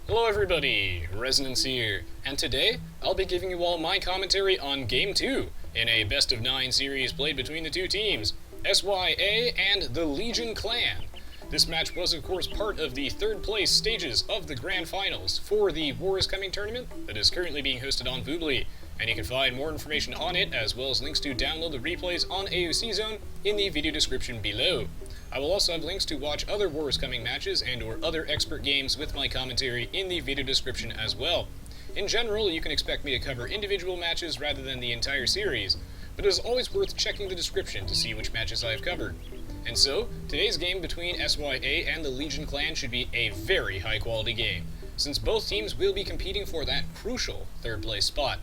Hello everybody, Resonance here, and today I'll be giving you all my commentary on Game 2 in a best of 9 series played between the two teams, SYA and the Legion Clan. This match was of course part of the third place stages of the Grand Finals for the War is Coming tournament that is currently being hosted on Voobly, and you can find more information on it as well as links to download the replays on Aoe2 Zone in the video description below. I will also have links to watch other War is Coming matches and or other expert games with my commentary in the video description as well. In general, you can expect me to cover individual matches rather than the entire series, but it is always worth checking the description to see which matches I have covered. And so, today's game between SYA and the Legion Clan should be a very high quality game, since both teams will be competing for that crucial third place spot.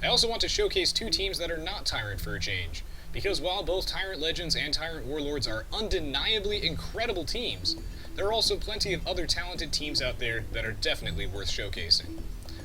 I also want to showcase two teams that are not TyRanT for a change, because while both TyRanT Legends and TyRanT Warlords are undeniably incredible teams, there are also plenty of other talented teams out there that are definitely worth showcasing.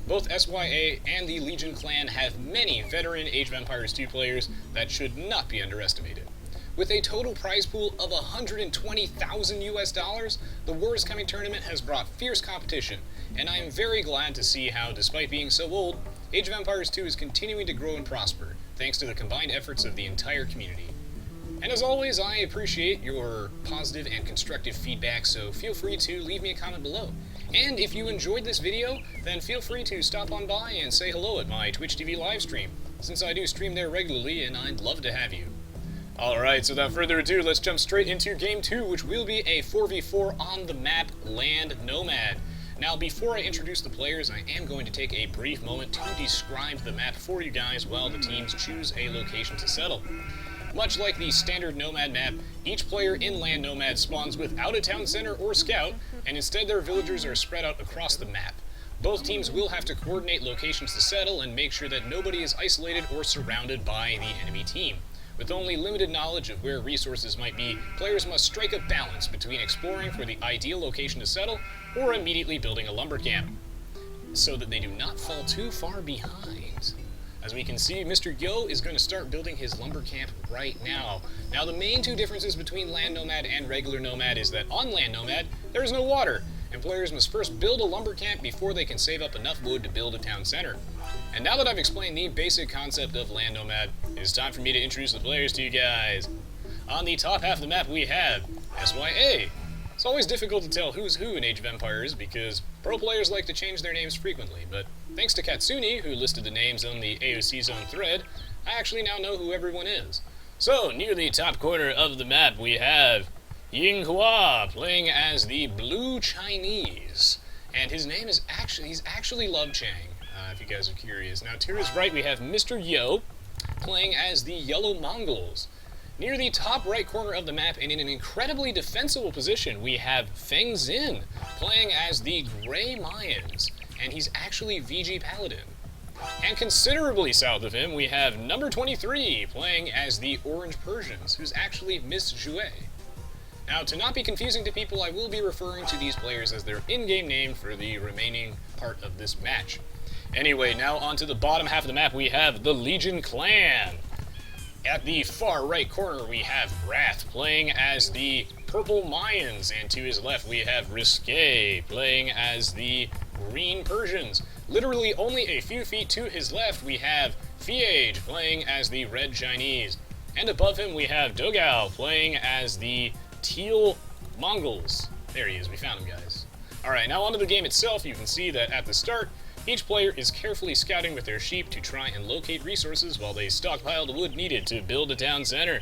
Both SYA and the Legion Clan have many veteran Age of Empires 2 players that should not be underestimated. With a total prize pool of $120,000, the War is Coming tournament has brought fierce competition, and I am very glad to see how, despite being so old, Age of Empires 2 is continuing to grow and prosper, thanks to the combined efforts of the entire community. And as always, I appreciate your positive and constructive feedback, so feel free to leave me a comment below. And if you enjoyed this video, then feel free to stop on by and say hello at my Twitch TV live stream, since I do stream there regularly and I'd love to have you. Alright, so without further ado, let's jump straight into Game 2, which will be a 4v4 on the map Land Nomad. Now, before I introduce the players, I am going to take a brief moment to describe the map for you guys while the teams choose a location to settle. Much like the standard Nomad map, each player in Land Nomad spawns without a town center or scout, and instead their villagers are spread out across the map. Both teams will have to coordinate locations to settle and make sure that nobody is isolated or surrounded by the enemy team. With only limited knowledge of where resources might be, players must strike a balance between exploring for the ideal location to settle or immediately building a lumber camp, so that they do not fall too far behind. As we can see, Mr. Yo is going to start building his lumber camp right now. Now, the main two differences between Land Nomad and regular Nomad is that on Land Nomad, there is no water, and players must first build a lumber camp before they can save up enough wood to build a town center. And now that I've explained the basic concept of Land Nomad, it is time for me to introduce the players to you guys. On the top half of the map we have SYA. It's always difficult to tell who's who in Age of Empires because pro players like to change their names frequently, but thanks to Katsuni, who listed the names on the Aoe2 Zone thread, I actually now know who everyone is. So, near the top corner of the map we have Yinghua playing as the Blue Chinese, and his name is he's actually Love Chang. If you guys are curious. Now, to his right, we have Mr. Yo playing as the Yellow Mongols. Near the top right corner of the map, and in an incredibly defensible position, we have Feng Xin playing as the Gray Mayans, and he's actually VG Paladin. And considerably south of him, we have number 23 playing as the Orange Persians, who's actually Miss Jouet. Now, to not be confusing to people, I will be referring to these players as their in-game name for the remaining part of this match. Anyway, now onto the bottom half of the map, we have the Legion Clan. At the far right corner, we have Wrath playing as the Purple Mayans, and to his left, we have Risque playing as the Green Persians. Literally only a few feet to his left, we have Fiage playing as the Red Chinese. And above him, we have Dogao playing as the Teal Mongols. There he is, we found him, guys. Alright, now onto the game itself. You can see that at the start, each player is carefully scouting with their sheep to try and locate resources while they stockpile the wood needed to build a town center.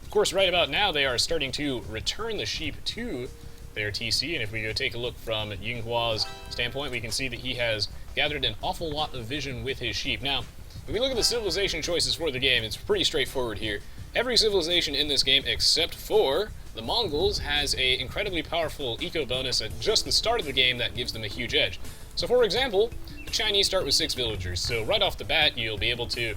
Of course, right about now, they are starting to return the sheep to their TC, and if we go take a look from Yinghua's standpoint, we can see that he has gathered an awful lot of vision with his sheep. Now, if we look at the civilization choices for the game, it's pretty straightforward here. Every civilization in this game, except for the Mongols, has an incredibly powerful eco bonus at just the start of the game that gives them a huge edge. So, for example, the Chinese start with 6 villagers, so right off the bat, you'll be able to,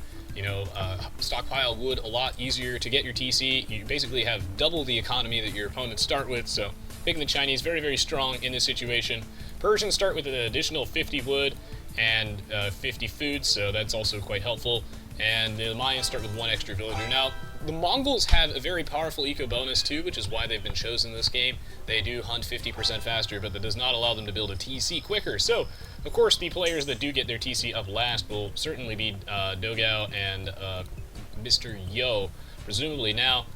stockpile wood a lot easier to get your TC. You basically have double the economy that your opponents start with, so making the Chinese very, very strong in this situation. Persians start with an additional 50 wood and 50 food, so that's also quite helpful. And the Mayans start with 1 extra villager. Now, the Mongols have a very powerful eco bonus too, which is why they've been chosen this game. They do hunt 50% faster, but that does not allow them to build a TC quicker. So, of course, the players that do get their TC up last will certainly be Dogao and Mr. Yo, presumably. Now,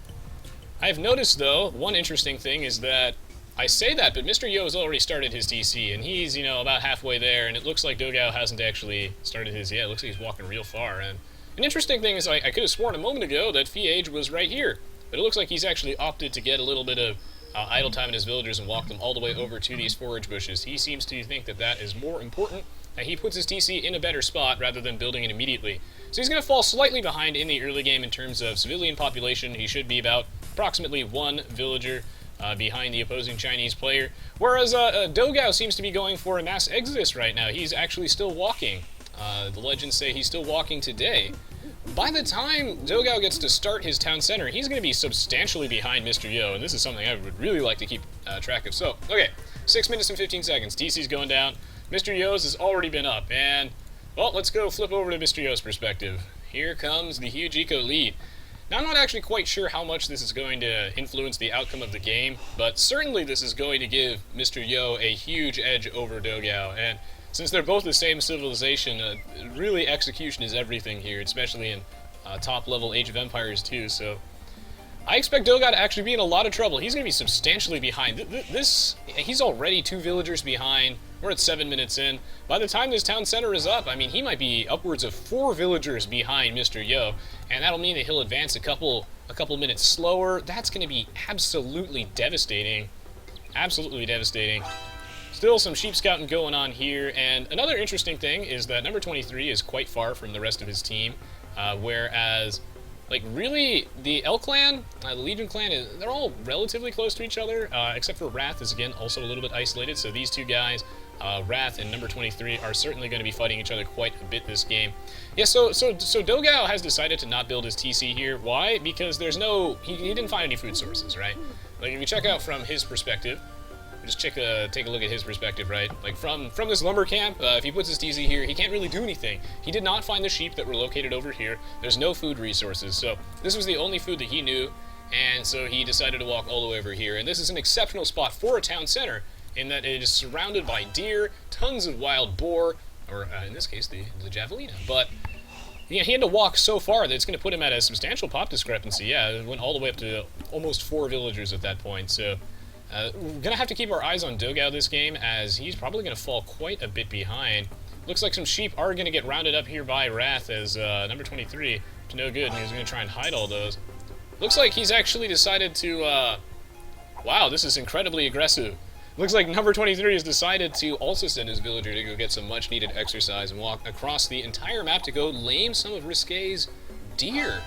I've noticed, though, one interesting thing is that I say that, but Mr. Yo has already started his TC, and he's, you know, about halfway there, and it looks like Dogao hasn't actually started his. Yeah, it looks like he's walking real far. And an interesting thing is I could have sworn a moment ago that Fiage was right here, but it looks like he's actually opted to get a little bit of idle time in his villagers and walk them all the way over to these forage bushes. He seems to think that that is more important, and he puts his TC in a better spot rather than building it immediately. So he's going to fall slightly behind in the early game in terms of civilian population. He should be about approximately 1 villager behind the opposing Chinese player, whereas Dogao seems to be going for a mass exodus right now. He's actually still walking. The legends say he's still walking today. By the time Dogao gets to start his town center, he's going to be substantially behind Mr. Yo, and this is something I would really like to keep track of. So, okay, 6 minutes and 15 seconds. TC's going down. Mr. Yo's has already been up, and, well, let's go flip over to Mr. Yo's perspective. Here comes the huge eco lead. Now, I'm not actually quite sure how much this is going to influence the outcome of the game, but certainly this is going to give Mr. Yo a huge edge over Dogao, and since they're both the same civilization, really execution is everything here, especially in top-level Age of Empires 2, so I expect Dogao to actually be in a lot of trouble. He's going to be substantially behind. He's already 2 villagers behind. We're at 7 minutes in. By the time this town center is up, I mean, he might be upwards of 4 villagers behind Mr. Yo, and that'll mean that he'll advance a couple minutes slower. That's going to be absolutely devastating. Absolutely devastating. Still some sheep scouting going on here, and another interesting thing is that number 23 is quite far from the rest of his team, whereas, like, really, the LClan, the Legion clan, they're all relatively close to each other, except for Wrath is, again, also a little bit isolated, so these two guys, Wrath and number 23, are certainly going to be fighting each other quite a bit this game. Yeah, so Dogao has decided to not build his TC here. Why? Because there's no, he didn't find any food sources, right? Like, if you check out from his perspective, just take a look at his perspective, right? Like, from this lumber camp, if he puts his TC here, he can't really do anything. He did not find the sheep that were located over here. There's no food resources, so this was the only food that he knew, and so he decided to walk all the way over here. And this is an exceptional spot for a town center, in that it is surrounded by deer, tons of wild boar, or in this case, the javelina. But yeah, he had to walk so far that it's going to put him at a substantial pop discrepancy. Yeah, it went all the way up to almost 4 villagers at that point, so we're going to have to keep our eyes on Dogao this game, as he's probably going to fall quite a bit behind. Looks like some sheep are going to get rounded up here by Wrath, as number 23 to no good, and he's going to try and hide all those. Looks like he's actually decided to, wow, this is incredibly aggressive. Looks like number 23 has decided to also send his villager to go get some much-needed exercise and walk across the entire map to go lame some of Risque's deer.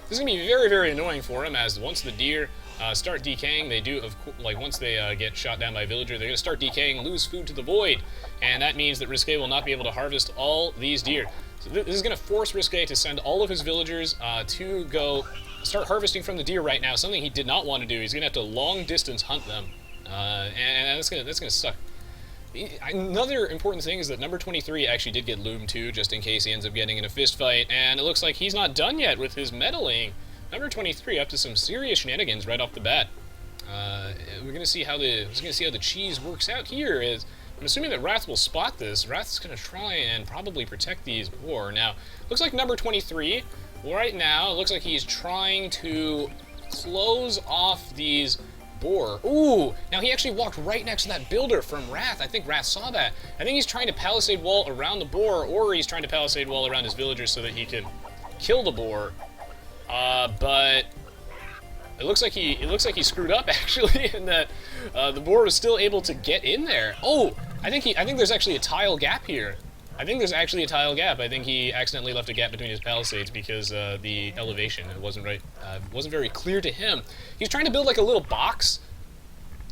This is going to be very, very annoying for him, as once the deer start decaying, they do, once they get shot down by a villager, they're going to start decaying, lose food to the void, and that means that Risque will not be able to harvest all these deer. So this is going to force Risque to send all of his villagers to go start harvesting from the deer right now, something he did not want to do. He's going to have to long-distance hunt them, and that's going to suck. Another important thing is that number 23 actually did get loomed too, just in case he ends up getting in a fist fight, and it looks like he's not done yet with his meddling. Number 23 up to some serious shenanigans right off the bat. We're gonna see how the cheese works out here. I'm assuming that Wrath will spot this. Wrath's gonna try and probably protect these boar. Now, looks like number 23 right now. It looks like he's trying to close off these boar. Ooh! Now he actually walked right next to that builder from Wrath. I think Wrath saw that. I think he's trying to palisade wall around the boar, or he's trying to palisade wall around his villagers so that he can kill the boar. But it looks like he screwed up actually, in that the boar was still able to get in there. Oh, I think there's actually a tile gap here. I think he accidentally left a gap between his palisades because the elevation, it wasn't right, wasn't very clear to him. He's trying to build like a little box.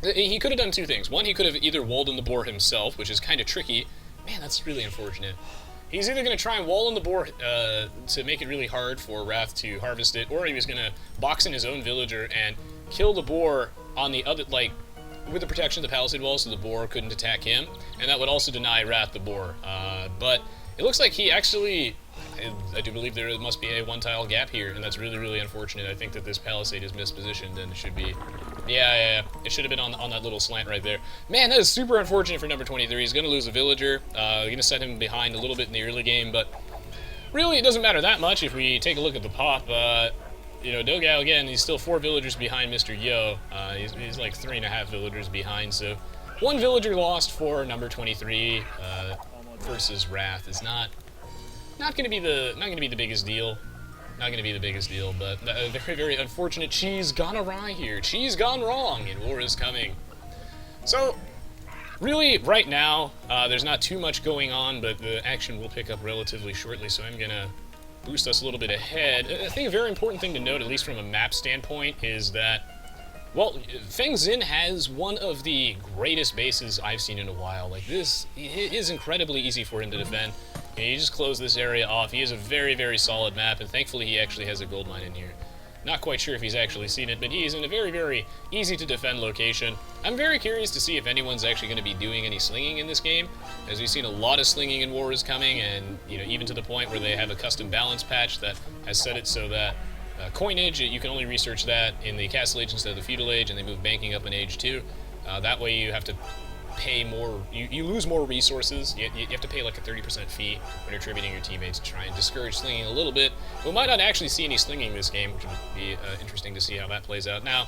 He could have done 2 things. One, he could have either walled in the boar himself, which is kind of tricky. Man, that's really unfortunate. He's either going to try and wall in the boar to make it really hard for Wrath to harvest it, or he was going to box in his own villager and kill the boar on the other, like, with the protection of the palisade wall so the boar couldn't attack him, and that would also deny Wrath the boar. But it looks like he actually, I do believe there must be a one-tile gap here, and that's really, really unfortunate. I think that this palisade is mispositioned, and it should be... Yeah. It should have been on that little slant right there. Man, that is super unfortunate for number 23. He's going to lose a villager. Going to set him behind a little bit in the early game, but really it doesn't matter that much if we take a look at the pop. You know, Dogao, again, he's still 4 villagers behind Mr. Yo. He's like 3.5 villagers behind, so 1 villager lost for number 23 versus Wrath is not going to be the biggest deal. Not going to be the biggest deal, but a very, very unfortunate cheese gone awry here. Cheese gone wrong, and war is coming. So, really, right now, there's not too much going on, but the action will pick up relatively shortly, so I'm going to boost us a little bit ahead. I think a very important thing to note, at least from a map standpoint, is that, well, Feng Xin has one of the greatest bases I've seen in a while. Like, this is incredibly easy for him to defend. You just close this area off. He has a very, very solid map, and thankfully he actually has a gold mine in here. Not quite sure if he's actually seen it, but he is in a very, very easy-to-defend location. I'm very curious to see if anyone's actually going to be doing any slinging in this game, as we've seen a lot of slinging in War is coming, and you know, even to the point where they have a custom balance patch that has set it so that coinage, you can only research that in the Castle Age instead of the Feudal Age, and they move banking up in Age 2. That way you have to pay more, you lose more resources. You have to pay like a 30% fee when you're tributing your teammates to try and discourage slinging a little bit. We might not actually see any slinging this game, which would be interesting to see how that plays out. Now,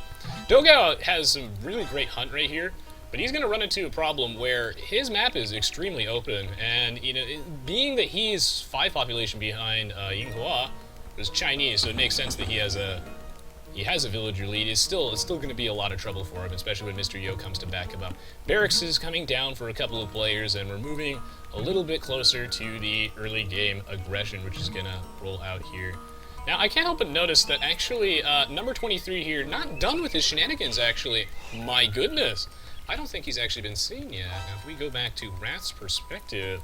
Dogao has some really great hunt right here, but he's going to run into a problem where his map is extremely open, and you know, being that he's 5 population behind Yinghua, who's Chinese, so it makes sense that he has a villager lead. It's still going to be a lot of trouble for him, especially when Mr. Yo comes to back him up. Barracks is coming down for a couple of players, and we're moving a little bit closer to the early game aggression, which is going to roll out here. Now, I can't help but notice that actually number 23 here, not done with his shenanigans, actually. My goodness. I don't think he's actually been seen yet. Now, if we go back to Wrath's perspective,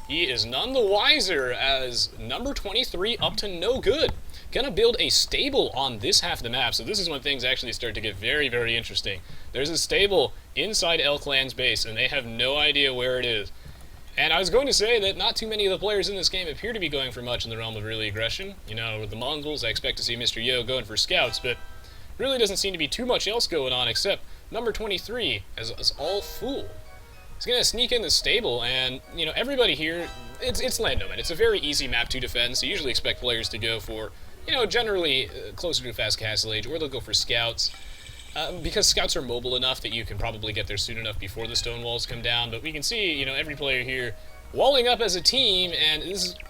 he is none the wiser as number 23 up to no good. Gonna build a stable on this half of the map, so this is when things actually start to get very, very interesting. There's a stable inside LClan's base, and they have no idea where it is. And I was going to say that not too many of the players in this game appear to be going for much in the realm of early aggression. You know, with the Mongols, I expect to see Mr. Yo going for scouts, but really doesn't seem to be too much else going on except number 23 as all fool. He's gonna sneak in the stable, and you know, everybody here, it's Land Nomad. It's a very easy map to defend, so you usually expect players to go for, you know, generally closer to Fast Castle Age, or they'll go for scouts. Because scouts are mobile enough that you can probably get there soon enough before the stone walls come down, but we can see, you know, every player here walling up as a team, and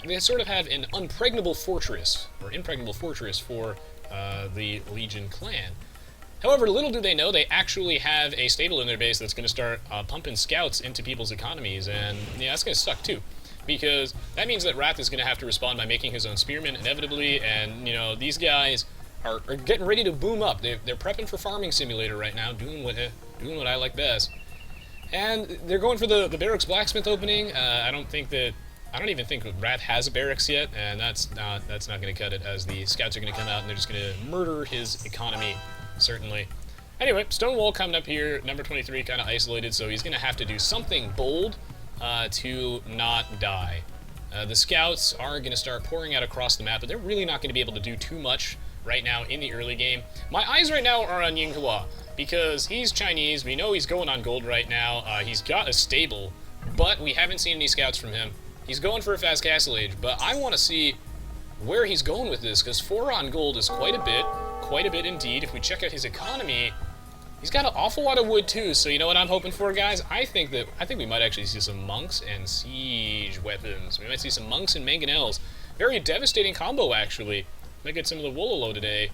they sort of have an impregnable fortress for the Legion clan. However, little do they know, they actually have a stable in their base that's going to start pumping scouts into people's economies, and yeah, that's going to suck too. Because that means that Wrath is going to have to respond by making his own spearmen inevitably, and you know, these guys are getting ready to boom up. They're prepping for Farming Simulator right now, doing what I like best. And they're going for the barracks blacksmith opening. I don't even think Wrath has a barracks yet, and that's not going to cut it, as the scouts are going to come out and they're just going to murder his economy, certainly. Anyway, stone wall coming up here. Number 23 kind of isolated, so he's going to have to do something bold to not die. The scouts are going to start pouring out across the map, but they're really not going to be able to do too much right now in the early game. My eyes right now are on Yinghua, because he's Chinese. We know he's going on gold right now. He's got a stable, but we haven't seen any scouts from him. He's going for a Fast Castle Age, but I want to see where he's going with this, because 4 on gold is quite a bit indeed. If we check out his economy, he's got an awful lot of wood too, so you know what I'm hoping for, guys? I think we might actually see some monks and siege weapons. We might see some monks and mangonels. Very devastating combo, actually. Might get some of the Wololo today,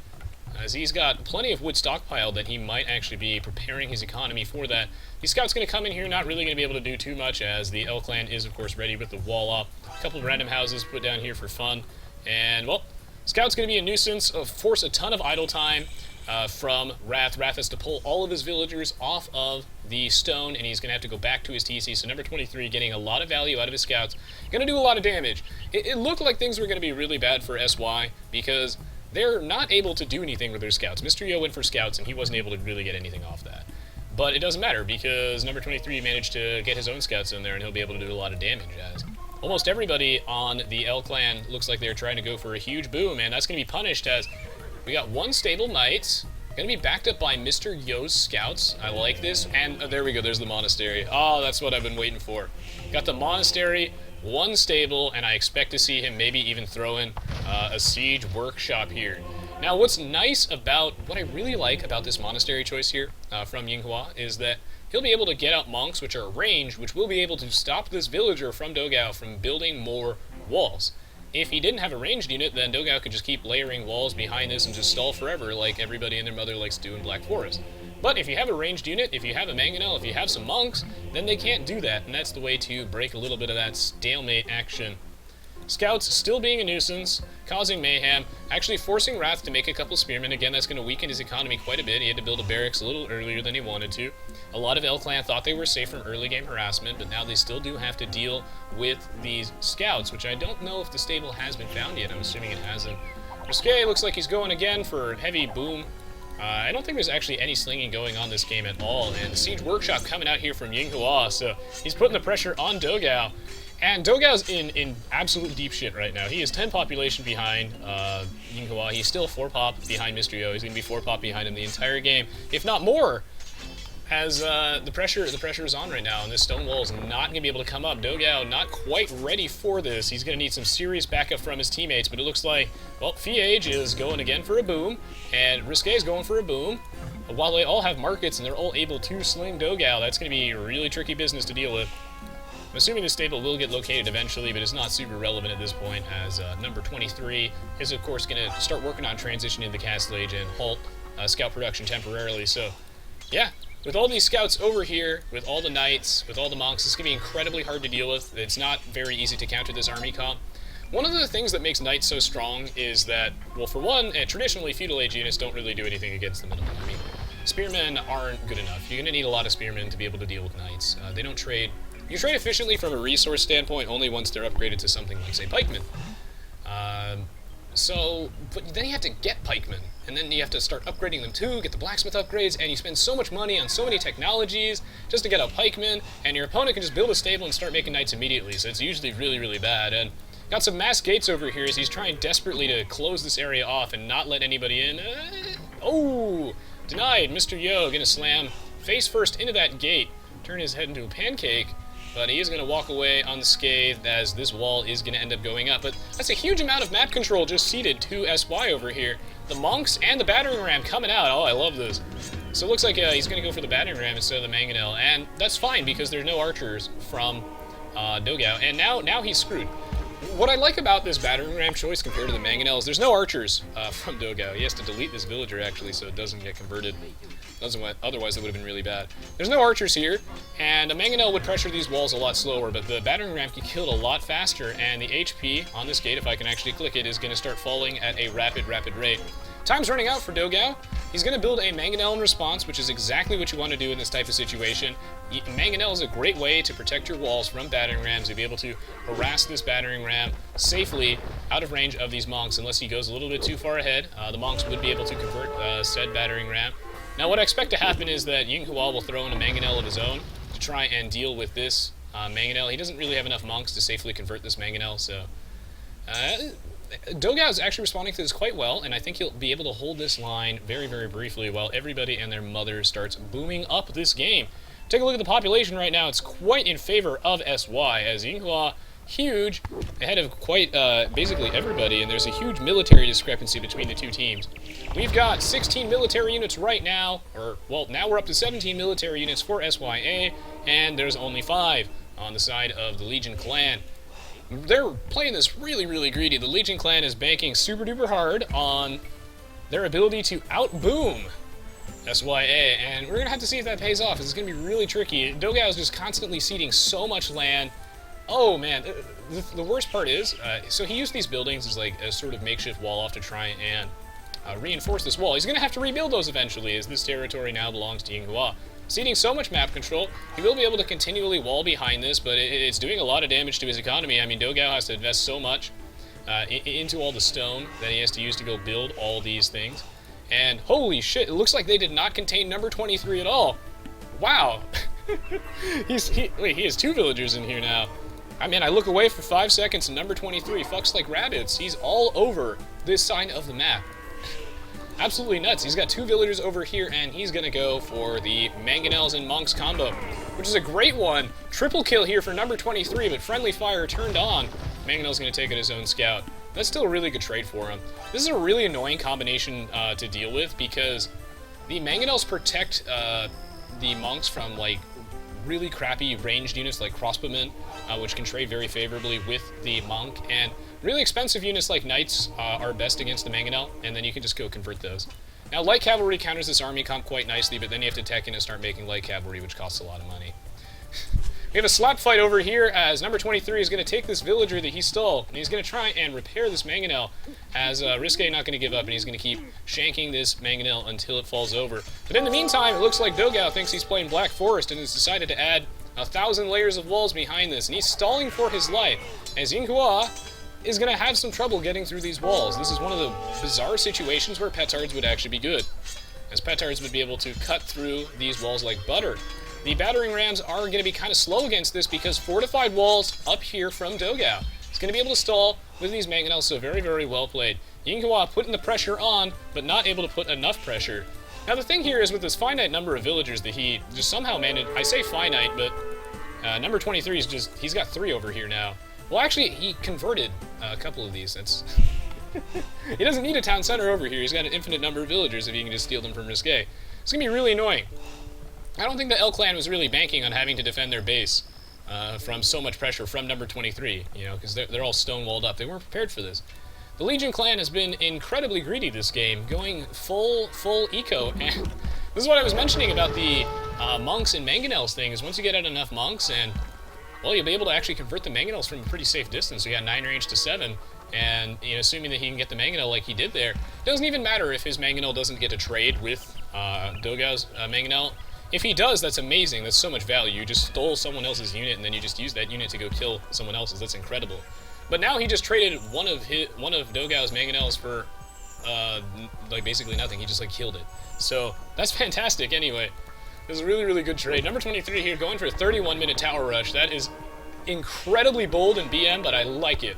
as he's got plenty of wood stockpiled that he might actually be preparing his economy for that. The scout's going to come in here, not really going to be able to do too much, as the LClan is, of course, ready with the wall up. A couple of random houses put down here for fun. And, well, scout's going to be a nuisance, force a ton of idle time from Wrath. Wrath has to pull all of his villagers off of the stone, and he's going to have to go back to his TC. So number 23 getting a lot of value out of his scouts. Going to do a lot of damage. It looked like things were going to be really bad for SY, because they're not able to do anything with their scouts. Mr. Yo went for scouts, and he wasn't able to really get anything off that. But it doesn't matter, because number 23 managed to get his own scouts in there, and he'll be able to do a lot of damage, as almost everybody on the LClan looks like they're trying to go for a huge boom, and that's going to be punished as we got one stable knight. Going to be backed up by Mr. Yo's scouts. I like this. And there we go. There's the monastery. Oh, that's what I've been waiting for. Got the monastery, one stable, and I expect to see him maybe even throw in a siege workshop here. Now, what's nice about, what I really like about this monastery choice here from Yinghua is that he'll be able to get out monks, which are ranged, which will be able to stop this villager from Dogao from building more walls. If he didn't have a ranged unit, then Dogao could just keep layering walls behind this and just stall forever like everybody and their mother likes to do in Black Forest. But if you have a ranged unit, if you have a mangonel, if you have some monks, then they can't do that, and that's the way to break a little bit of that stalemate action. Scouts still being a nuisance, causing mayhem, actually forcing Wrath to make a couple spearmen. Again, that's going to weaken his economy quite a bit. He had to build a barracks a little earlier than he wanted to. A lot of LClan thought they were safe from early game harassment, but now they still do have to deal with these scouts, which I don't know if the stable has been found yet. I'm assuming it hasn't. Risque looks like he's going again for heavy boom. I don't think there's actually any slinging going on this game at all, and Siege Workshop coming out here from Yinghua, so he's putting the pressure on Dogao. And Dogao's in absolute deep shit right now. He is 10 population behind Yinghua. He's still 4 pop behind Mr. Yo. He's going to be 4 pop behind him the entire game, if not more, as the pressure is on right now, and this stone wall is not going to be able to come up. Dogao not quite ready for this. He's going to need some serious backup from his teammates, but it looks like, well, Fiage is going again for a boom, and Risque is going for a boom. While they all have markets and they're all able to sling Dogao, that's going to be really tricky business to deal with. I'm assuming this stable will get located eventually, but it's not super relevant at this point, as number 23 is, of course, going to start working on transitioning the Castle Age and halt scout production temporarily. So, yeah, with all these scouts over here, with all the knights, with all the monks, it's going to be incredibly hard to deal with. It's not very easy to counter this army comp. One of the things that makes knights so strong is that, well, for one, traditionally feudal age units don't really do anything against the middlemen. I mean, spearmen aren't good enough. You're going to need a lot of spearmen to be able to deal with knights. They don't trade. You trade efficiently from a resource standpoint only once they're upgraded to something like, say, pikemen. But then you have to get pikemen, and then you have to start upgrading them too, get the blacksmith upgrades, and you spend so much money on so many technologies just to get a pikeman, and your opponent can just build a stable and start making knights immediately, so it's usually really, really bad. And got some mass gates over here as he's trying desperately to close this area off and not let anybody in. Oh! Denied! Mr. Yo gonna slam face first into that gate, turn his head into a pancake. But he is going to walk away unscathed as this wall is going to end up going up. But that's a huge amount of map control just ceded to SY over here. The monks and the battering ram coming out. Oh, I love this. So it looks like he's going to go for the battering ram instead of the mangonel. And that's fine because there's no archers from Dogao. And now he's screwed. What I like about this battering ram choice compared to the mangonel is there's no archers from Dogao. He has to delete this villager actually so it doesn't get converted. Otherwise it would have been really bad. There's no archers here, and a mangonel would pressure these walls a lot slower, but the battering ram can kill it a lot faster, and the HP on this gate, if I can actually click it, is going to start falling at a rapid rate. Time's running out for Dogao. He's going to build a mangonel in response, which is exactly what you want to do in this type of situation. Mangonel is a great way to protect your walls from battering rams. You'll be able to harass this battering ram safely out of range of these monks, unless he goes a little bit too far ahead. The monks would be able to convert said battering ram. Now, what I expect to happen is that Yinghua will throw in a mangonel of his own to try and deal with this mangonel. He doesn't really have enough monks to safely convert this mangonel, so Dogao is actually responding to this quite well, and I think he'll be able to hold this line very, very briefly while everybody and their mother starts booming up this game. Take a look at the population right now. It's quite in favor of SY, as Yinghua, huge, ahead of quite basically everybody, and there's a huge military discrepancy between the two teams. We've got 16 military units right now, or, well, now we're up to 17 military units for SYA, and there's only 5 on the side of the Legion clan. They're playing this really, really greedy. The Legion clan is banking super duper hard on their ability to out-boom SYA, and we're going to have to see if that pays off. It's going to be really tricky. Dogao is just constantly ceding so much land. Oh man, the worst part is, so he used these buildings as like a sort of makeshift wall off to try and reinforce this wall. He's going to have to rebuild those eventually, as this territory now belongs to Yinghua. Ceding so much map control, he will be able to continually wall behind this, but it's doing a lot of damage to his economy. I mean, Dogao has to invest so much into all the stone that he has to use to go build all these things. And holy shit, it looks like they did not contain number 23 at all. Wow. Wait, he has 2 villagers in here now. I mean, I look away for 5 seconds and number 23 fucks like rabbits. He's all over this side of the map. Absolutely nuts. He's got 2 villagers over here, and he's going to go for the Mangonels and Monks combo, which is a great one. Triple kill here for number 23, but friendly fire turned on. Mangonel's going to take out his own scout. That's still a really good trade for him. This is a really annoying combination to deal with because the Mangonels protect the Monks from, like, really crappy ranged units like crossbowmen, which can trade very favorably with the Monk, and really expensive units like Knights are best against the Mangonel, and then you can just go convert those. Now, Light Cavalry counters this army comp quite nicely, but then you have to tech in and start making Light Cavalry, which costs a lot of money. We have a slap fight over here as number 23 is going to take this villager that he stole, and he's going to try and repair this Mangonel, as Risque not going to give up, and he's going to keep shanking this Mangonel until it falls over. But in the meantime, it looks like Dogao thinks he's playing Black Forest and has decided to add 1,000 layers of walls behind this, and he's stalling for his life, as Yinghua is going to have some trouble getting through these walls. This is one of the bizarre situations where petards would actually be good, as petards would be able to cut through these walls like butter. The battering rams are going to be kind of slow against this because fortified walls up here from Dogao. He's going to be able to stall with these Mangonels, so very, very well played. Yinghua putting the pressure on, but not able to put enough pressure. Now the thing here is with this finite number of villagers that he just somehow managed, I say finite, but number 23 is just, he's got 3 over here now. Well, actually, he converted a couple of these. That's he doesn't need a town center over here. He's got an infinite number of villagers if he can just steal them from Risque. It's going to be really annoying. I don't think the LClan was really banking on having to defend their base from so much pressure from number 23, you know, because they're all stonewalled up. They weren't prepared for this. The Legion clan has been incredibly greedy this game, going full eco, and this is what I was mentioning about the Monks and Mangonels thing, is once you get out enough Monks, and, well, you'll be able to actually convert the Mangonels from a pretty safe distance. So you got 9 range to 7, and, you know, assuming that he can get the Mangonel like he did there, it doesn't even matter if his Mangonel doesn't get to trade with Dogao's Mangonel. If he does, that's amazing. That's so much value. You just stole someone else's unit, and then you just use that unit to go kill someone else's. That's incredible. But now he just traded one of Dogao's Mangonels for, like, basically nothing. He just, like, killed it. So that's fantastic anyway. It was a really, really good trade. Number 23 here going for a 31-minute tower rush. That is incredibly bold in BM, but I like it.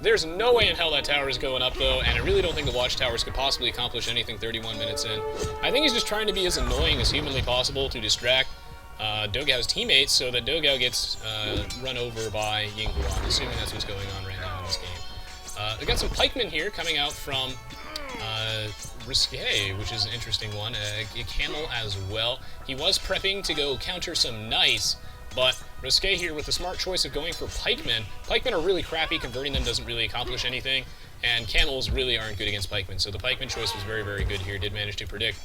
There's no way in hell that tower is going up, though, and I really don't think the watchtowers could possibly accomplish anything 31 minutes in. I think he's just trying to be as annoying as humanly possible to distract Dogao's teammates so that Dogao gets run over by Yinghua. I'm assuming that's what's going on right now in this game. We got some pikemen here coming out from Risque, which is an interesting one. A camel as well. He was prepping to go counter some Knights, but Risque here with the smart choice of going for pikemen. Pikemen are really crappy, converting them doesn't really accomplish anything, and camels really aren't good against pikemen, so the pikeman choice was very, very good here, did manage to predict.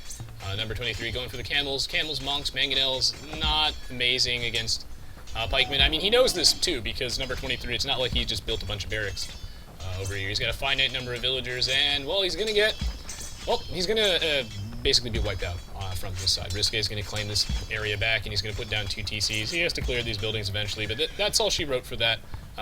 Number 23 going for the camels. Camels, Monks, Mangonels, not amazing against pikemen. I mean, he knows this too, because number 23, it's not like he just built a bunch of barracks over here. He's got a finite number of villagers, and, well, he's going to basically be wiped out from this side. Risque is going to claim this area back, and he's going to put down 2 TCs. He has to clear these buildings eventually, but that's all she wrote for that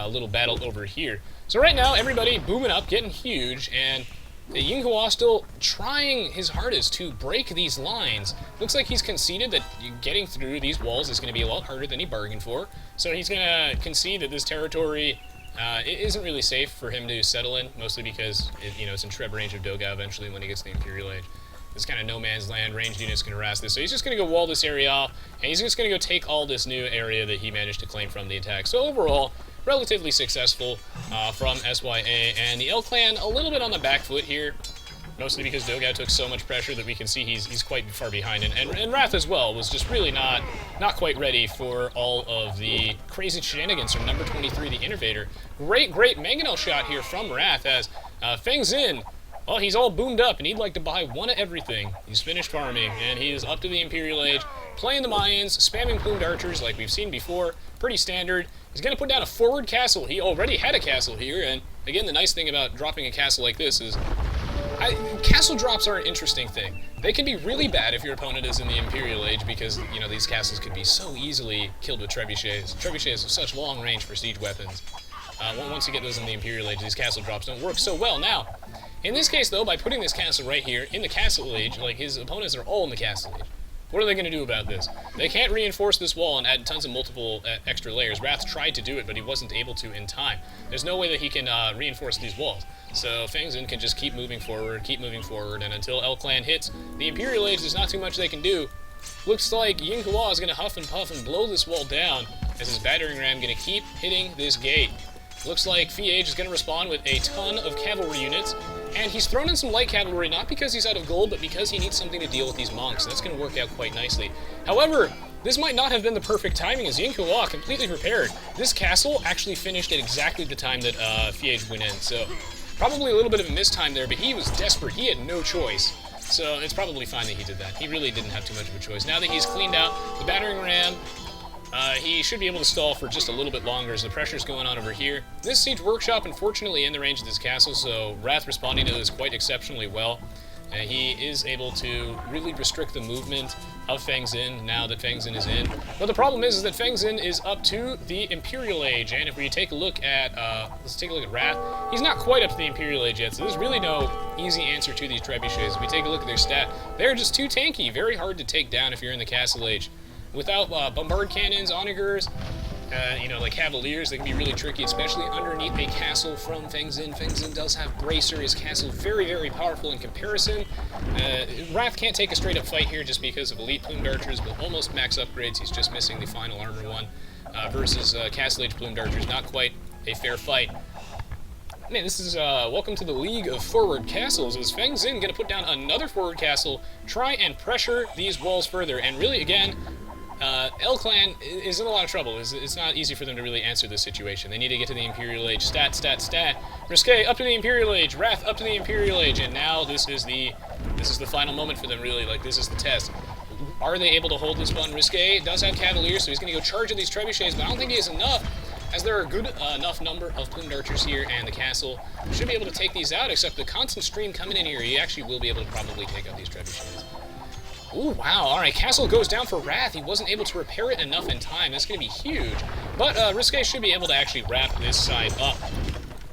little battle over here. So right now, everybody booming up, getting huge, and Yinghua still trying his hardest to break these lines. Looks like he's conceded that getting through these walls is going to be a lot harder than he bargained for, so he's going to concede that this territory it isn't really safe for him to settle in, mostly because it's in treb range of Dogao eventually when he gets to the Imperial Age. This kind of no man's land, ranged units can harass this, so he's just going to go wall this area off, and he's just going to go take all this new area that he managed to claim from the attack. So overall, relatively successful from SYA, and the LClan a little bit on the back foot here, mostly because Dogao took so much pressure that we can see he's quite far behind, and Wrath as well was just really not quite ready for all of the crazy shenanigans from number 23, the Innovator. Great Mangonel shot here from Wrath as Feng Xin, well, he's all boomed up, and he'd like to buy one of everything. He's finished farming, and he is up to the Imperial Age, playing the Mayans, spamming plumed archers like we've seen before, pretty standard. He's going to put down a forward castle. He already had a castle here, and again, the nice thing about dropping a castle like this is castle drops are an interesting thing. They can be really bad if your opponent is in the Imperial Age because, these castles could be so easily killed with trebuchets. Trebuchets have such long range for siege weapons. Once you get those in the Imperial Age, these castle drops don't work so well. Now, in this case, though, by putting this castle right here in the Castle Age, like, his opponents are all in the Castle Age. What are they going to do about this? They can't reinforce this wall and add tons of multiple extra layers. Wrath tried to do it, but he wasn't able to in time. There's no way that he can reinforce these walls. So Feng Xin can just keep moving forward, and until LClan hits the Imperial Age, there's not too much they can do. Looks like Yin Hua is going to huff and puff and blow this wall down, as his battering ram going to keep hitting this gate. Looks like Fiage is going to respond with a ton of cavalry units, and he's thrown in some light cavalry, not because he's out of gold, but because he needs something to deal with these monks, and that's going to work out quite nicely. However, this might not have been the perfect timing, as Yin Hua completely prepared. This castle actually finished at exactly the time that Fiage went in, so probably a little bit of a mistime there, but he was desperate. He had no choice. So it's probably fine that he did that. He really didn't have too much of a choice. Now that he's cleaned out the battering ram, he should be able to stall for just a little bit longer as the pressure's going on over here. This siege workshop, unfortunately, in the range of this castle, so Wrath responding to this quite exceptionally well. He is able to really restrict the movement of Feng Xin now that Feng Xin is in. But the problem is that Feng Xin is up to the Imperial Age, and if we take a look at, let's take a look at Wrath, he's not quite up to the Imperial Age yet, so there's really no easy answer to these trebuchets. If we take a look at their stat, they're just too tanky, very hard to take down if you're in the Castle Age. Without bombard cannons, onagers, you know, like cavaliers, they can be really tricky, especially underneath a castle from Feng Xin. Feng Xin does have Bracer, his castle very, very powerful in comparison. Wrath can't take a straight up fight here just because of elite plumed archers with almost max upgrades. He's just missing the final armor one versus Castle Age plumed archers. Not quite a fair fight. Man, this is, welcome to the League of Forward Castles. Is Feng Xin going to put down another forward castle, try and pressure these walls further, and really, again, LClan is in a lot of trouble. It's not easy for them to really answer this situation. They need to get to the Imperial Age. Stat. Risque up to the Imperial Age. Wrath up to the Imperial Age. And now this is the final moment for them, really. Like, this is the test. Are they able to hold this one? Risque does have Cavaliers, so he's going to go charge at these trebuchets, but I don't think he has enough, as there are a good enough number of plumed archers here, and the castle should be able to take these out, except the constant stream coming in here, he actually will be able to probably take out these trebuchets. Ooh, wow. All right, castle goes down for Wrath. He wasn't able to repair it enough in time. That's going to be huge. But Risque should be able to actually wrap this side up.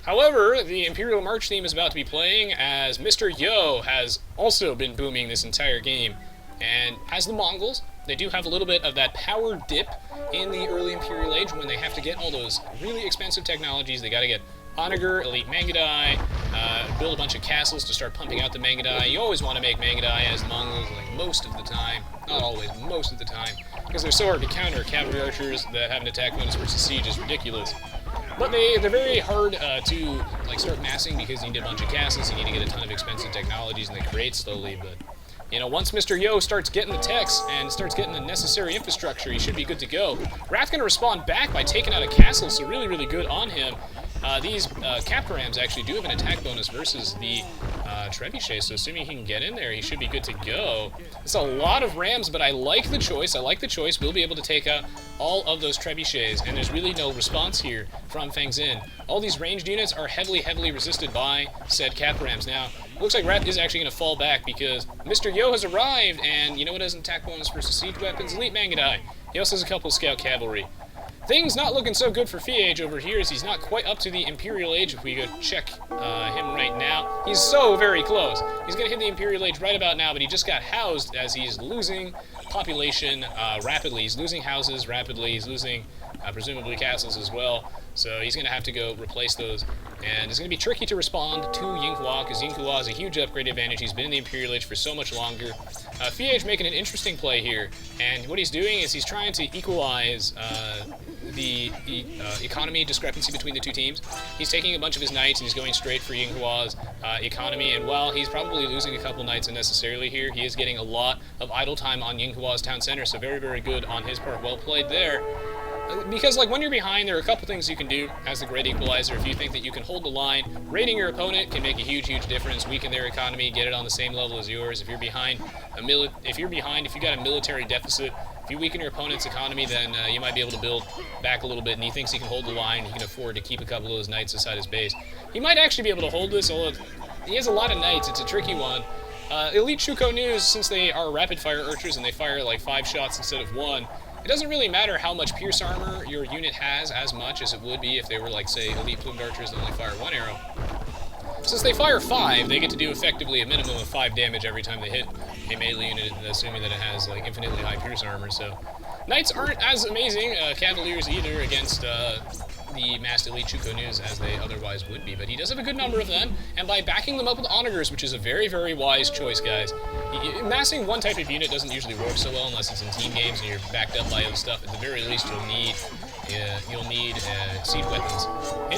However, the Imperial March theme is about to be playing, as Mr. Yo has also been booming this entire game. And as the Mongols, they do have a little bit of that power dip in the early Imperial Age when they have to get all those really expensive technologies. They got to get Onager, Elite Mangudai, build a bunch of castles to start pumping out the Mangudai. You always want to make Mangudai as the Mongols, like most of the time. Not always, most of the time. Because they're so hard to counter. Cavalry archers that have an attack bonus versus siege is ridiculous. But they're very hard to like start massing because you need a bunch of castles, you need to get a ton of expensive technologies, and they create slowly. But you know, once Mr. Yo starts getting the techs and starts getting the necessary infrastructure, he should be good to go. Wrath's going to respond back by taking out a castle, so really, really good on him. These Caprams actually do have an attack bonus versus the Trebuchet, so assuming he can get in there, he should be good to go. It's a lot of Rams, but I like the choice. We'll be able to take out all of those Trebuchets, and there's really no response here from Feng Xin. All these ranged units are heavily resisted by said Caprams. Now, looks like Wrath is actually going to fall back because Mr. Yo has arrived, and you know what has an attack bonus versus siege weapons? Elite Mangudai. He also has a couple of Scout Cavalry. Things not looking so good for Fiage over here, as he's not quite up to the Imperial Age. If we go check him right now, he's so very close. He's going to hit the Imperial Age right about now, but he just got housed as he's losing population rapidly. He's losing houses rapidly. He's losing presumably castles as well. So he's going to have to go replace those. And it's going to be tricky to respond to Yin Hua, because Yin Hua has a huge upgrade advantage. He's been in the Imperial Age for so much longer. Fiage making an interesting play here. And what he's doing is he's trying to equalize the economy discrepancy between the two teams. He's taking a bunch of his knights and he's going straight for Yin Hua's economy. And while he's probably losing a couple knights unnecessarily here, he is getting a lot of idle time on Yin Hua's town center. So very, very good on his part. Well played there. Because, like, when you're behind, there are a couple things you can do as the great equalizer. If you think that you can hold the line, raiding your opponent can make a huge difference, weaken their economy, get it on the same level as yours. If you're behind, if you got a military deficit, if you weaken your opponent's economy, then you might be able to build back a little bit, and he thinks he can hold the line, he can afford to keep a couple of those knights inside his base. He might actually be able to hold this, although he has a lot of knights, it's a tricky one. Elite Shuko News, since they are rapid-fire archers and they fire like 5 shots instead of 1, it doesn't really matter how much pierce armor your unit has as much as it would be if they were, like, say, elite plumed archers that only fire 1 arrow. Since they fire 5, they get to do effectively a minimum of 5 damage every time they hit a melee unit, assuming that it has like infinitely high pierce armor. So Knights aren't as amazing, Cavaliers either, against the massed elite Chukonus as they otherwise would be, but he does have a good number of them, and by backing them up with onagers, which is a very, very wise choice, guys. Massing one type of unit doesn't usually work so well unless it's in team games and you're backed up by other stuff. At the very least, you'll need siege weapons.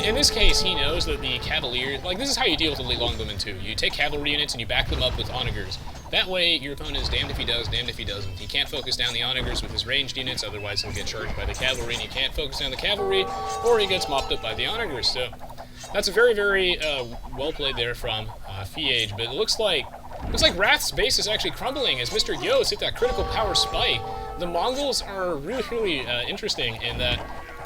In this case, he knows that the Cavalier, like, this is how you deal with elite longbowmen too. You take cavalry units and you back them up with onagers. That way, your opponent is damned if he does, damned if he doesn't. He can't focus down the onagers with his ranged units, otherwise he'll get charged by the cavalry, and he can't focus down the cavalry, or he gets mopped up by the onagers. So that's a very, very well played there from Fiage, but it looks like Wrath's base is actually crumbling as Mr. Yo's hit that critical power spike. The Mongols are really, really interesting in that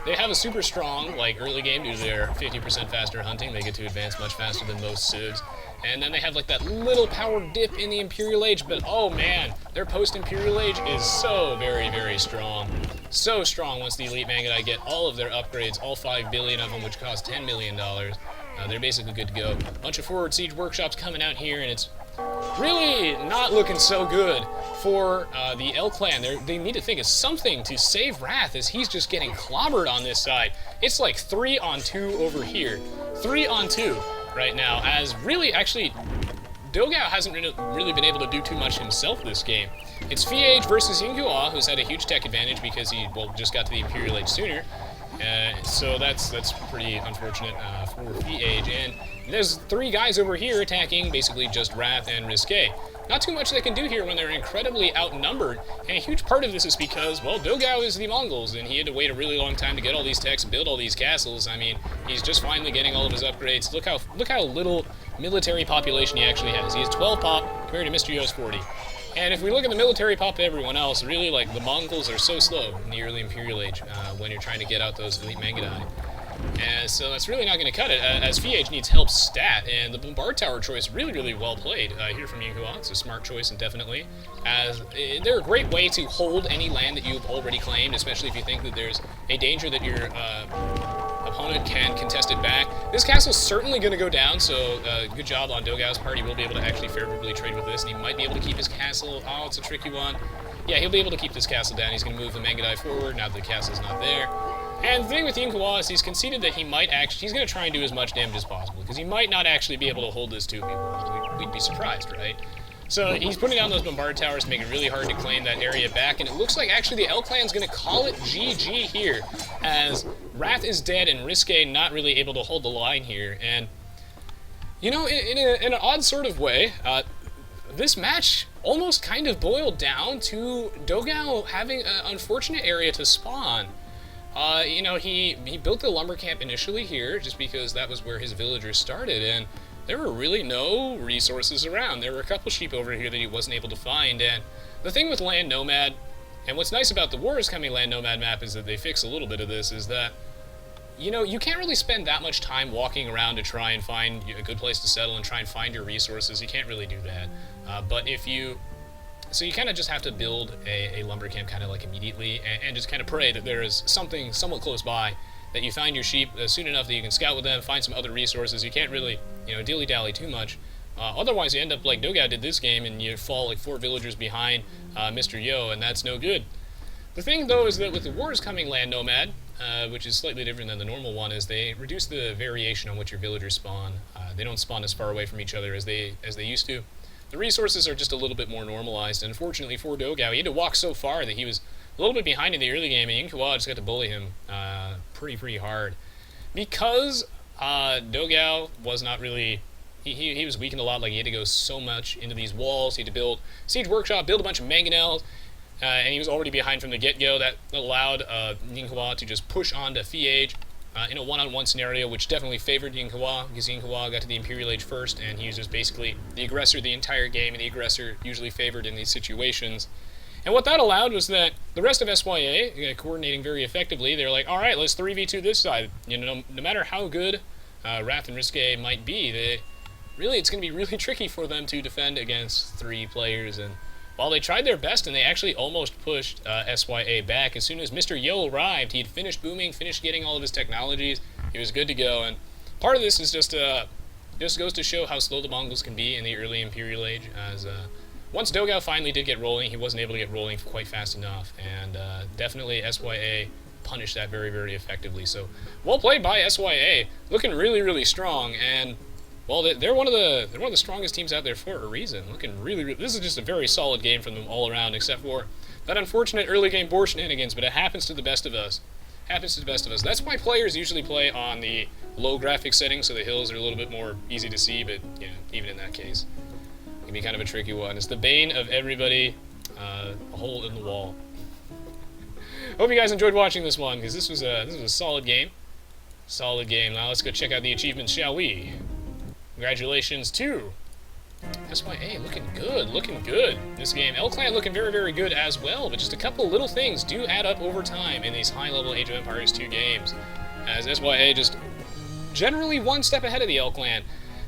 they have a super strong, like, early game due to their 50% faster hunting. They get to advance much faster than most civs. And then they have, like, that little power dip in the Imperial Age, but, oh, man, their post-Imperial Age is so very, very strong. So strong once the Elite Mangudai get all of their upgrades, all 5 billion of them, which cost $10 million. They're basically good to go. Bunch of forward siege workshops coming out here, and it's really not looking so good for the LClan. They need to think of something to save Wrath, as he's just getting clobbered on this side. It's like 3-on-2 over here. 3-on-2 right now, as really, actually, Dogao hasn't really been able to do too much himself this game. It's Fiage versus Yinghua, who's had a huge tech advantage because he, well, just got to the Imperial Age sooner. So that's pretty unfortunate for Fiage. And there's 3 guys over here attacking basically just Wrath and Risque. Not too much they can do here when they're incredibly outnumbered, and a huge part of this is because, well, Dogao is the Mongols, and he had to wait a really long time to get all these techs, build all these castles. I mean, he's just finally getting all of his upgrades. Look how little military population he actually has. He has 12 pop compared to Mr. Yo's 40. And if we look at the military pop of everyone else, really, like, the Mongols are so slow in the early Imperial Age when you're trying to get out those elite Mangudai. And so that's really not going to cut it, as Fiage needs help stat, and the Bombard Tower choice really, really well played here from Yinghua. It's a smart choice, indefinitely, as they're a great way to hold any land that you've already claimed, especially if you think that there's a danger that your opponent can contest it back. This castle's certainly going to go down, so good job on Dogao's part. He will be able to actually favorably trade with this, and he might be able to keep his castle. Oh, it's a tricky one. Yeah, he'll be able to keep this castle down. He's going to move the Mangudai forward now that the castle's not there. And the thing with Yinghua is he's conceded that he's going to try and do as much damage as possible, because he might not actually be able to hold this too. We'd be surprised, right? So he's putting down those bombard towers to make it really hard to claim that area back, and it looks like actually the L-Clan's going to call it GG here, as Wrath is dead and Risque not really able to hold the line here. And, you know, in an odd sort of way, this match almost kind of boiled down to Dogao having an unfortunate area to spawn. You know, he built the lumber camp initially here just because that was where his villagers started, and there were really no resources around. There were a couple sheep over here that he wasn't able to find, and the thing with Land Nomad, and what's nice about the War is Coming Land Nomad map is that they fix a little bit of this, is that, you know, you can't really spend that much time walking around to try and find a good place to settle and try and find your resources. You can't really do that. So you kind of just have to build a lumber camp kind of like immediately and just kind of pray that there is something somewhat close by, that you find your sheep soon enough that you can scout with them, find some other resources. You can't really, you know, dilly-dally too much. Otherwise you end up like Dogao did this game and you fall like 4 villagers behind Mr. Yo, and that's no good. The thing though is that with the War is Coming Land Nomad, which is slightly different than the normal one, is they reduce the variation on what your villagers spawn. They don't spawn as far away from each other as they used to. The resources are just a little bit more normalized, and unfortunately for Dogao, he had to walk so far that he was a little bit behind in the early game, and Yinghua just got to bully him pretty hard. Because Dogao was not really... He was weakened a lot, like he had to go so much into these walls, he had to build Siege Workshop, build a bunch of mangonels, and he was already behind from the get-go. That allowed Yinghua to just push on to Fiage in a one-on-one scenario, which definitely favored Yinghua, because Yinghua got to the Imperial Age first, and he was just basically the aggressor the entire game, and the aggressor usually favored in these situations. And what that allowed was that the rest of SYA, coordinating very effectively, they're like, alright, let's 3v2 this side. You know, no matter how good Wrath and Risque might be, it's going to be really tricky for them to defend against 3 players. And while they tried their best and they actually almost pushed SYA back, as soon as Mr. Yo arrived, he'd finished booming, finished getting all of his technologies, he was good to go. And part of this is just just goes to show how slow the Mongols can be in the early Imperial Age, as once Dogao finally did get rolling, he wasn't able to get rolling quite fast enough, and definitely SYA punished that very, very effectively. So, well played by SYA, looking really, really strong, and well, they're one of the strongest teams out there for a reason. Looking really, really, this is just a very solid game from them all around, except for that unfortunate early game boar shenanigans. But it happens to the best of us. Happens to the best of us. That's why players usually play on the low graphic settings, so the hills are a little bit more easy to see. But you know, even in that case, it can be kind of a tricky one. It's the bane of everybody. A hole in the wall. Hope you guys enjoyed watching this one, because this was a solid game. Solid game. Now let's go check out the achievements, shall we? Congratulations to SYA, looking good this game. LClan looking very, very good as well, but just a couple little things do add up over time in these high-level Age of Empires 2 games, as SYA just generally one step ahead of the LClan.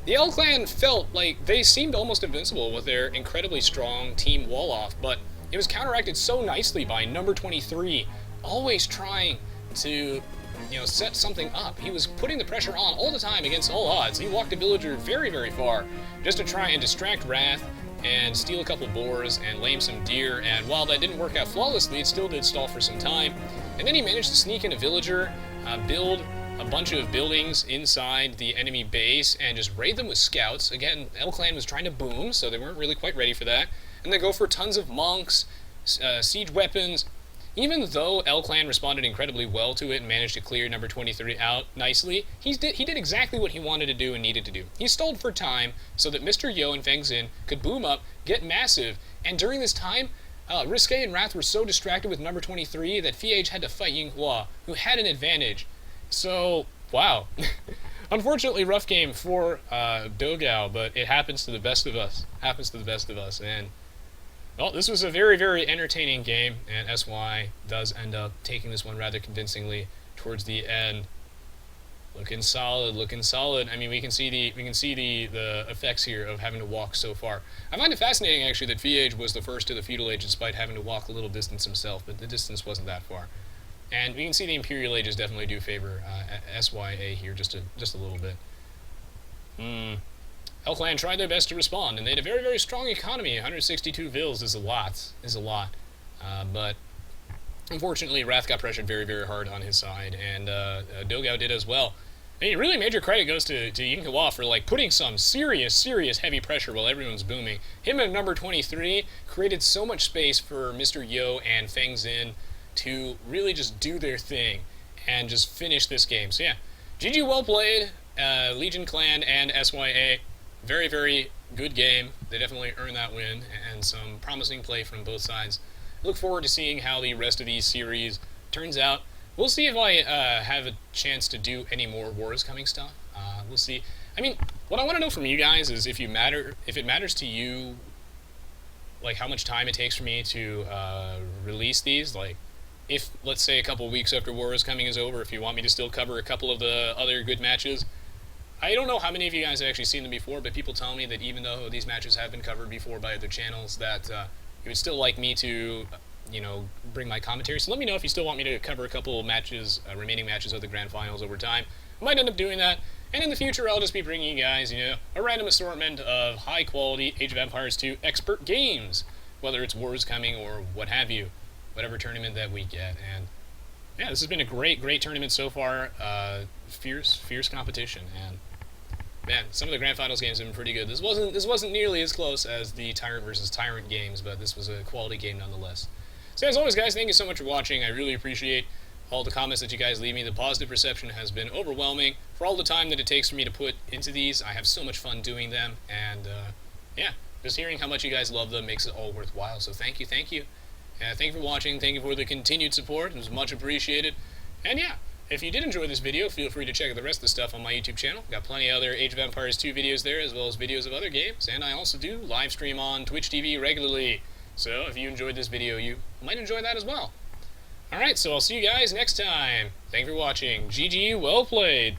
The LClan felt like they seemed almost invincible with their incredibly strong team wall-off, but it was counteracted so nicely by number 23, always trying to, you know, set something up. He was putting the pressure on all the time against all odds. He walked a villager very, very far just to try and distract Wrath and steal a couple boars and lame some deer, and while that didn't work out flawlessly, it still did stall for some time. And then he managed to sneak in a villager, build a bunch of buildings inside the enemy base, and just raid them with scouts. Again, LClan was trying to boom, so they weren't really quite ready for that. And they go for tons of monks, siege weapons. Even though LClan responded incredibly well to it and managed to clear number 23 out nicely, he did exactly what he wanted to do and needed to do. He stalled for time so that Mr. Yo and Feng Xin could boom up, get massive, and during this time, Risque and Wrath were so distracted with number 23 that Fiage had to fight Yinghua, who had an advantage. So, wow. Unfortunately, rough game for Dogao, but it happens to the best of us. Happens to the best of us, and well, this was a very, very entertaining game, and SY does end up taking this one rather convincingly towards the end. Looking solid, looking solid. I mean, we can see the effects here of having to walk so far. I find it fascinating, actually, that Fiage was the first to the feudal age despite having to walk a little distance himself, but the distance wasn't that far. And we can see the Imperial ages definitely do favor SYA here just a little bit. LClan tried their best to respond, and they had a very, very strong economy. 162 vils is a lot. But unfortunately, Wrath got pressured very, very hard on his side, and Dogao did as well. Hey, really major credit goes to Yinghua for like putting some serious heavy pressure while everyone's booming. Him and number 23 created so much space for Mr. Yo and Feng Xin to really just do their thing and just finish this game. So yeah, GG, well played, Legion Clan and SYA. Very, very good game. They definitely earned that win, and some promising play from both sides. Look forward to seeing how the rest of these series turns out. We'll see if I have a chance to do any more Wars Coming stuff. We'll see. I mean, what I want to know from you guys is if it matters to you, like how much time it takes for me to release these. Like, if, let's say, a couple weeks after Wars Coming is over, if you want me to still cover a couple of the other good matches. I don't know how many of you guys have actually seen them before, but people tell me that even though these matches have been covered before by other channels, that you would still like me to, you know, bring my commentary. So let me know if you still want me to cover a couple of matches, remaining matches of the Grand Finals over time. I might end up doing that, and in the future I'll just be bringing you guys, you know, a random assortment of high-quality Age of Empires 2 expert games, whether it's Wars Coming or what have you, whatever tournament that we get. And yeah, this has been a great tournament so far. Fierce competition, and man, some of the Grand Finals games have been pretty good. This wasn't nearly as close as the TyRanT versus TyRanT games, but this was a quality game nonetheless. So as always, guys, thank you so much for watching. I really appreciate all the comments that you guys leave me. The positive reception has been overwhelming. For all the time that it takes for me to put into these, I have so much fun doing them, and yeah, just hearing how much you guys love them makes it all worthwhile. So thank you. Thank you for watching. Thank you for the continued support. It was much appreciated. And yeah, if you did enjoy this video, feel free to check out the rest of the stuff on my YouTube channel. Got plenty of other Age of Empires 2 videos there, as well as videos of other games, and I also do live stream on Twitch TV regularly. So if you enjoyed this video, you might enjoy that as well. Alright, so I'll see you guys next time. Thanks for watching. GG, well played.